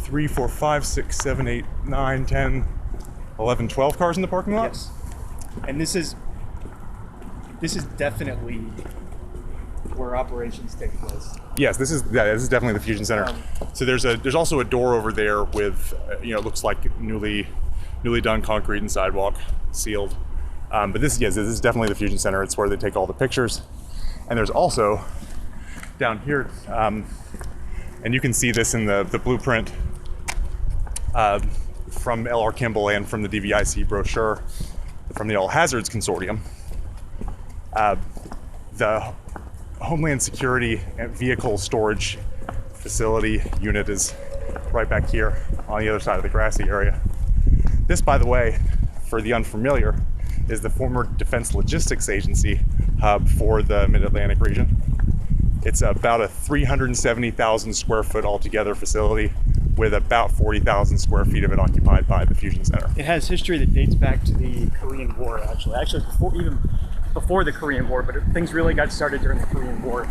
3, 4, 5, 6, 7, 8, 9, 10, 11, 12 cars in the parking lot? Yes. And this is definitely where operations take place. Yes, this is definitely the Fusion Center. So there's also a door over there with it looks like newly done concrete and sidewalk, sealed. But this is definitely the Fusion Center. It's where they take all the pictures. And there's also down here, and you can see this in the blueprint from L.R. Kimball and from the DVIC brochure from the All Hazards Consortium. The Homeland Security Vehicle Storage Facility unit is right back here on the other side of the grassy area. This, by the way, for the unfamiliar, is the former Defense Logistics Agency hub for the Mid-Atlantic region. It's about a 370,000 square foot altogether facility with about 40,000 square feet of it occupied by the Fusion Center. It has history that dates back to the Korean War, actually before the Korean War, but things really got started during the Korean War.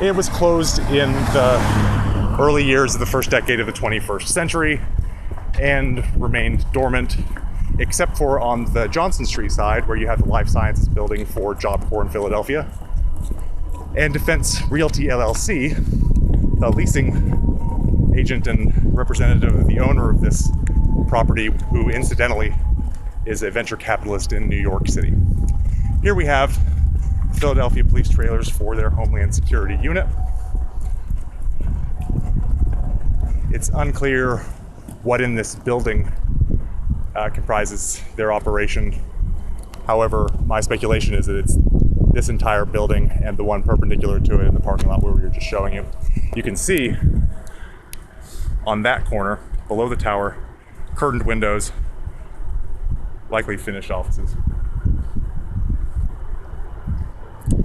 It was closed in the early years of the first decade of the 21st century and remained dormant, except for on the Johnson Street side, where you have the Life Sciences building for Job Corps in Philadelphia, and Defense Realty LLC, the leasing agent and representative of the owner of this property, who incidentally is a venture capitalist in New York City. Here we have Philadelphia police trailers for their Homeland Security unit. It's unclear what in this building comprises their operation. However, my speculation is that it's this entire building and the one perpendicular to it in the parking lot where we were just showing you. You can see on that corner, below the tower, curtained windows, likely finished offices.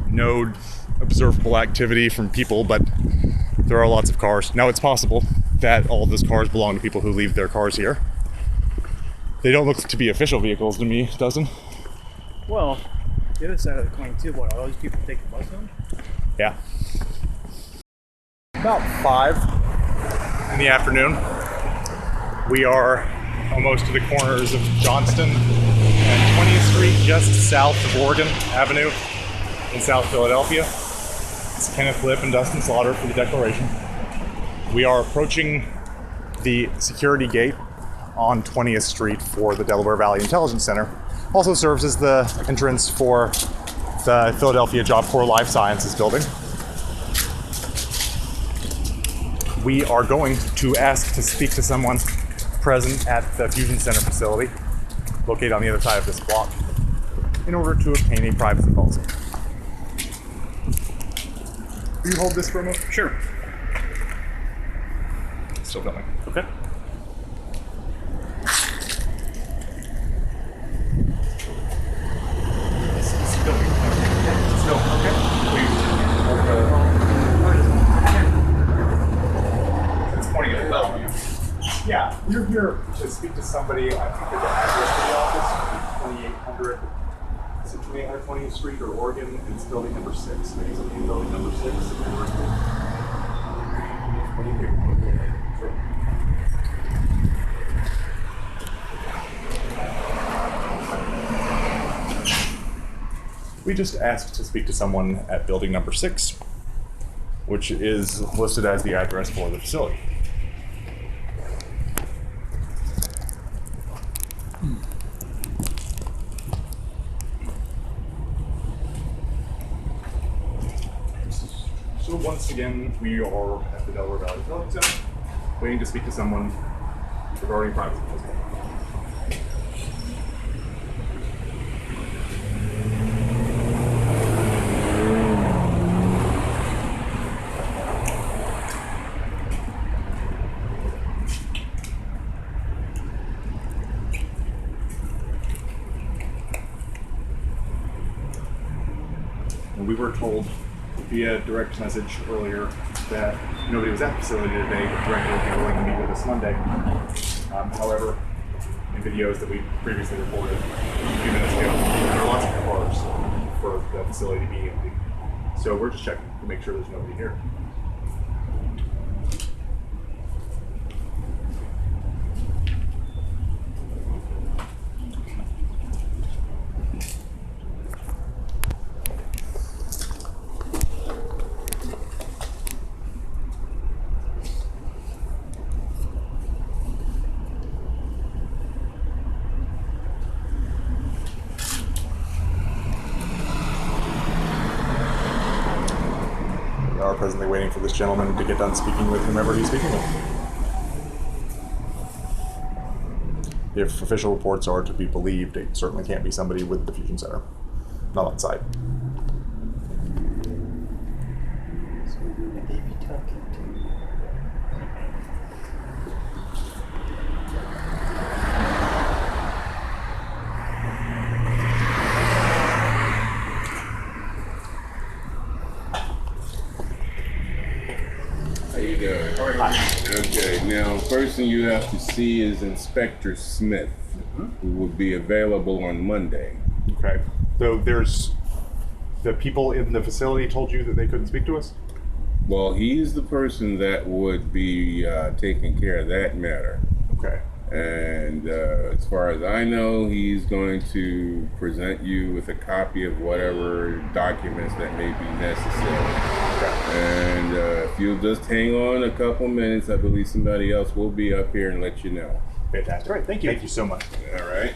No observable activity from people, but there are lots of cars. Now, it's possible that all of those cars belong to people who leave their cars here. They don't look to be official vehicles to me, doesn't? Well, the other side of the coin too, what, all these people take the bus home? Yeah. About 5 in the afternoon. We are almost to the corners of Johnston and 20th Street, just south of Oregon Avenue in South Philadelphia. It's Kenneth Lipp and Dustin Slaughter for the Declaration. We are approaching the security gate on 20th Street for the Delaware Valley Intelligence Center. Also serves as the entrance for the Philadelphia Job Corps Life Sciences building. We are going to ask to speak to someone present at the Fusion Center facility, located on the other side of this block, in order to obtain a privacy policy. Will you hold this for a moment? Sure. Still filming. Okay. Still okay. It's pointing at the bell. Yeah, we're here to speak to somebody. I think there's an address for the office, 2800. Is it 2800 20th Street or Oregon? And it's building number 6. I think it's in building number 6. What do you think? Sure. We just asked to speak to someone at building number 6, which is listed as the address for the facility. So once again, we are at the Delaware Valley Intelligence Center, waiting to speak to someone regarding privacy. We were told via direct message earlier that nobody was at the facility today, but director would be willing to meet with us Monday. However, in videos that we previously reported a few minutes ago, there are lots of cars for the facility being empty. So we're just checking to make sure there's nobody here. are presently waiting for this gentleman to get done speaking with whomever he's speaking with. If official reports are to be believed, it certainly can't be somebody with the Fusion Center. Not on site. So who would they be talking to? How you doing? Okay, now first thing you have to see is Inspector Smith, who will be available on Monday. Okay. So there's the people in the facility told you that they couldn't speak to us? Well, he's the person that would be taking care of that matter. Okay. And as far as I know, he's going to present you with a copy of whatever documents that may be necessary. And if you'll just hang on a couple minutes, I believe somebody else will be up here and let you know. Fantastic. All right, thank you. Thank you so much. All right.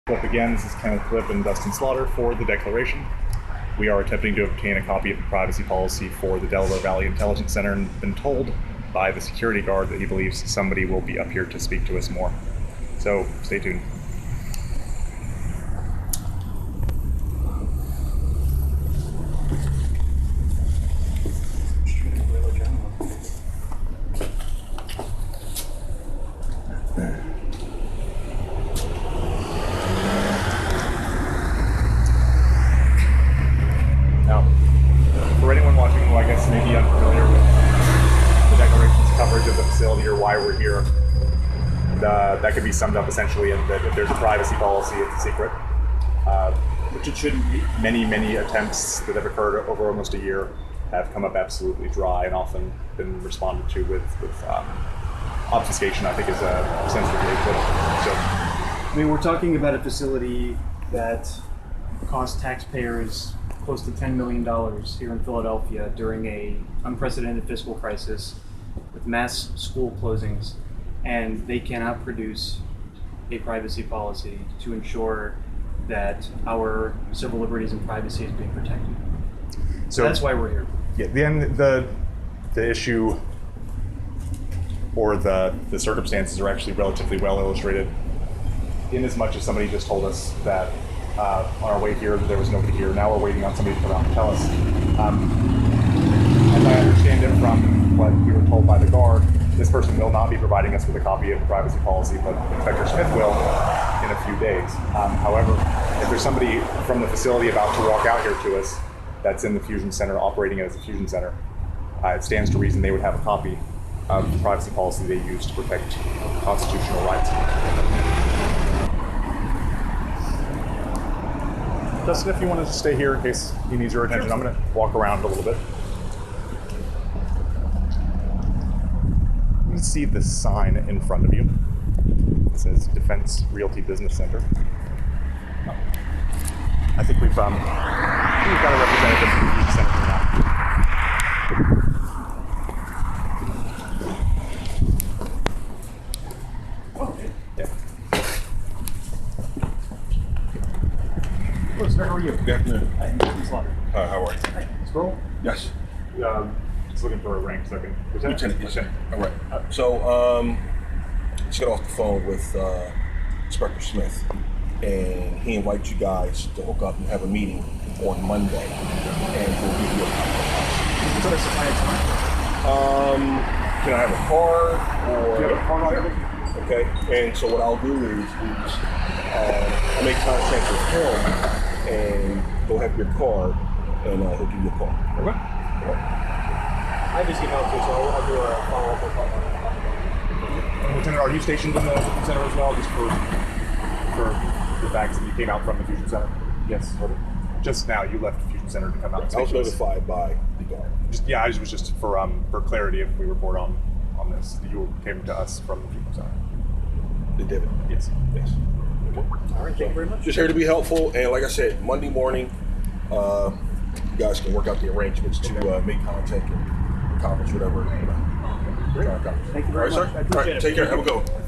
Up again, this is Kenneth Clip and Dustin Slaughter for the Declaration. We are attempting to obtain a copy of the privacy policy for the Delaware Valley Intelligence Center and been told by the security guard that he believes somebody will be up here to speak to us more. So stay tuned. Now, for anyone watching who I guess may be unfamiliar with the Declaration's coverage of the facility or why we're here, that could be summed up essentially in that if there's a privacy policy, it's a secret. Which it shouldn't be. Many attempts that have occurred over almost a year have come up absolutely dry and often been responded to with obfuscation, I think is a sensitive way to put it. So, I mean, we're talking about a facility that cost taxpayers close to $10 million here in Philadelphia during a unprecedented fiscal crisis with mass school closings, and they cannot produce a privacy policy to ensure that our civil liberties and privacy is being protected. So that's why we're here. yeah, the issue or the circumstances are actually relatively well illustrated in as much as somebody just told us that on our way here there was nobody here. Now we're waiting on somebody to come out and tell us. As I understand it from what we were told by the guard, this person will not be providing us with a copy of the privacy policy, but Inspector Smith will in a few days. However, if there's somebody from the facility about to walk out here to us that's in the Fusion Center, operating as a Fusion Center, it stands to reason they would have a copy of the privacy policy they use to protect constitutional rights. Dustin, if you want to stay here in case he needs your attention, I'm going to walk around a little bit. You can see the sign in front of you. It says Defense Realty Business Center. I think we've got a representative from the Fusion Center here now. Yeah. Hello, sir. How are you? Good afternoon. Hi, Mr. Slaughter. How are you? Hi, Scroll. Yes. Just looking for a rank second. Lieutenant, yes. All right. So, just got off the phone with Inspector Smith, and he invites you guys to hook up and have a meeting on Monday, and we'll give you a copy. Put us a time. Can I have a card or? Do you have a card on you? Okay. And so what I'll do is I'll make contact with him, and go have your card, and he'll give you a call. Okay. I just emailed you, so I'll do a follow-up with Lieutenant, are you stationed in the Fusion Center as well, just for the facts that you came out from the Fusion Center? Yes. Just now, you left the Fusion Center to come out. And I was speak to us. notified by the guard. It was just for clarity if we report on this. You came to us from the Fusion Center. They did it. Yes. Yes. All right, thank you very much. Just here to be helpful, and like I said, Monday morning, you guys can work out the arrangements to make contact and accomplish whatever. Great. Try to accomplish. Thank you All very right, much. sir. I appreciate All right, it. take care. Have a good one.